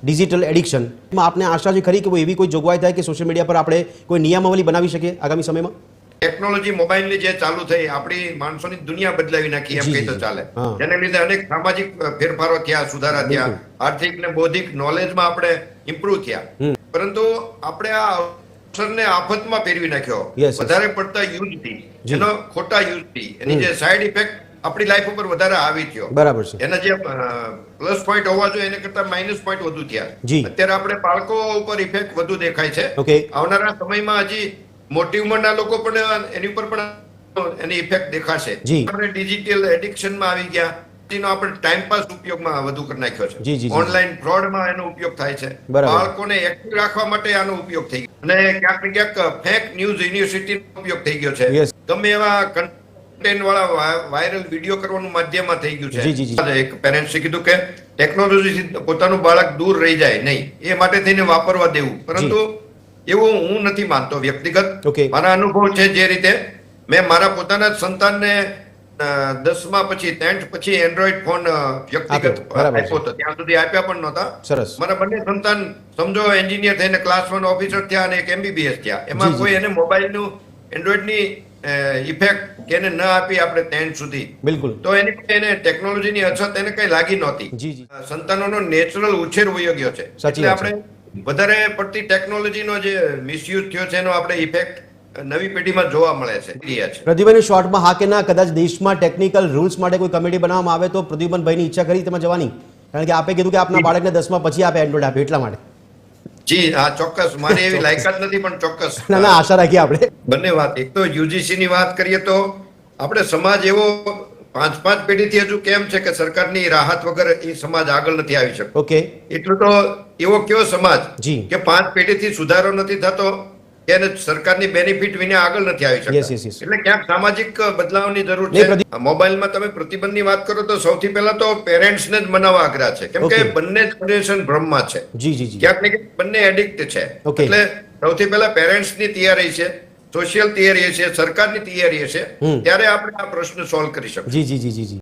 Digital addiction માં આપને આશા છે ખરી કે એવી કોઈ જોગવાઈ થાય કે સોશિયલ મીડિયા પર આપણે કોઈ નિયમાવલી બનાવી શકીએ આગામી સમયમાં? ટેકનોલોજી મોબાઈલની જે ચાલુ થઈ આપણી માણસોની દુનિયા બદલાવી નાખી એમ કહી તો ચાલે. જેને લીધે અનેક સામાજિક ફેરફારો થયા, સુધારા થયા, આર્થિક ને બૌદ્ધિક નોલેજમાં આપણે ઇમ્પ્રુવ થયા. પરંતુ આપણે આ અવસરને આફતમાં ફેરવી નાખ્યો વધારે પડતા યુઝથી, એનો ખોટા યુઝથી. એની જે સાઈડ ઇફેક્ટ આપણી લાઈફ ઉપર વધારે આવી થયો. બરાબર છે. એના જે પ્લસ પોઈન્ટ હોવા જોઈએ એને કરતા માઇનસ પોઈન્ટ વધુ થયા. અત્યારે આપણે બાળકો ઉપર ઇફેક્ટ વધુ દેખાય છે. આવનારા સમયમાં હજી મોટી ઉંમરના લોકો પણ એની ઉપર પણ એની ઇફેક્ટ દેખાશે. આપણે ડિજિટલ એડિક્શનમાં આવી ગયા, એનો આપણે ટાઈમ પાસ ઉપયોગમાં વધુ કરી નાખ્યો છે. ઓનલાઈન ફ્રોડમાં એનો ઉપયોગ થાય છે. બાળકોને એક્ટિવ રાખવા માટે આનો ઉપયોગ થઈ ગયો અને ક્યાંક ને ક્યાંક ફેક ન્યૂઝ યુનિવર્સિટીનો ઉપયોગ થઈ ગયો છે. ગમે એવા કન્ટેન્ટ વાળા વાયરલ વિડીયો કરવાનું માધ્યમમાં થઈ ગયું છે. એક પેરેન્ટ્સે કીધું કે ટેકનોલોજીથી પોતાનું બાળક દૂર રહી જાય નહીં એ માટે થઈને વાપરવા દેવું. પરંતુ એવું હું નથી માનતો વ્યક્તિગત. મારા અનુભવ છે જે રીતે મેં મારા પોતાના જ સંતાનને 10મા પછી 10th પછી એન્ડ્રોઈડ ફોન વ્યક્તિગત આપ્યો હતો. ત્યાં સુધી આપ્યા પણ નહોતા. મારા બંને સંતાન સમજો એન્જિનિયર થઈને ક્લાસ 1 ઓફિસર થયા અને એક MBBS થયા. એમાં કોઈ એને મોબાઈલનું એન્ડ્રોઈડની ઇફેક્ટ કે એને ન આપી આપણે 10th સુધી. બિલકુલ. તો એની એને ટેકનોલોજીની અછત એને કઈ લાગી નહોતી. સંતાનોનો નેચરલ ઉછેર વયો ગયો છે. એટલે આપણે વધારે પડતી ટેકનોલોજીનો જે મિસયુઝ થયો છે એનો આપણે ઇફેક્ટ નવી પેઢીમાં જોવા મળે છે. પ્રદ્યુમનભાઈ શોર્ટમાં હા કે ના, કદાચ દેશમાં ટેકનિકલ રૂલ્સ માટે કોઈ કમિટી બનાવવામાં આવે તો પ્રદ્યુમનભાઈની ઈચ્છા ખરી તેમાં જવાની? કારણ કે આપે કીધું કે આપના બાળકને 10મા પછી આપે એન્ડ્રોઈડ આપે એટલા માટે. જી હા, ચોક્કસ. મારી એવી લાયકાત નથી પણ ચોક્કસ ના આશા રાખીએ આપણે બંને વાત. એક તો UGC ની વાત કરીએ તો આપણે સમાજ એવો 5 પેઢીથી હજુ કેમ છે કે સરકારની રાહત વગર એ સમાજ આગળ નથી આવી શકતો. એટલું તો એવો કયો સમાજ કે 5 પેઢીથી સુધારો નથી થતો કે સરકારની બેનિફિટ વિના આગળ નથી આવી શકતો. એટલે ક્યાંક સામાજિક બદલાવની જરૂર છે. મોબાઈલમાં તમે પ્રતિબંધની વાત કરો તો સૌથી પહેલા તો પેરેન્ટ્સને જ મનાવવા આગ્રહ છે. કેમ કે બંને જનરેશન ભ્રમમાં છે. ક્યાંક ને ક્યાંક બંને એડિક્ટ છે. એટલે સૌથી પહેલા પેરેન્ટ્સની તૈયારી છે, સોશિયલ તૈયારી છે, સરકારની તૈયારી છે, ત્યારે આપણે આ પ્રશ્ન સોલ્વ કરી શકીએ.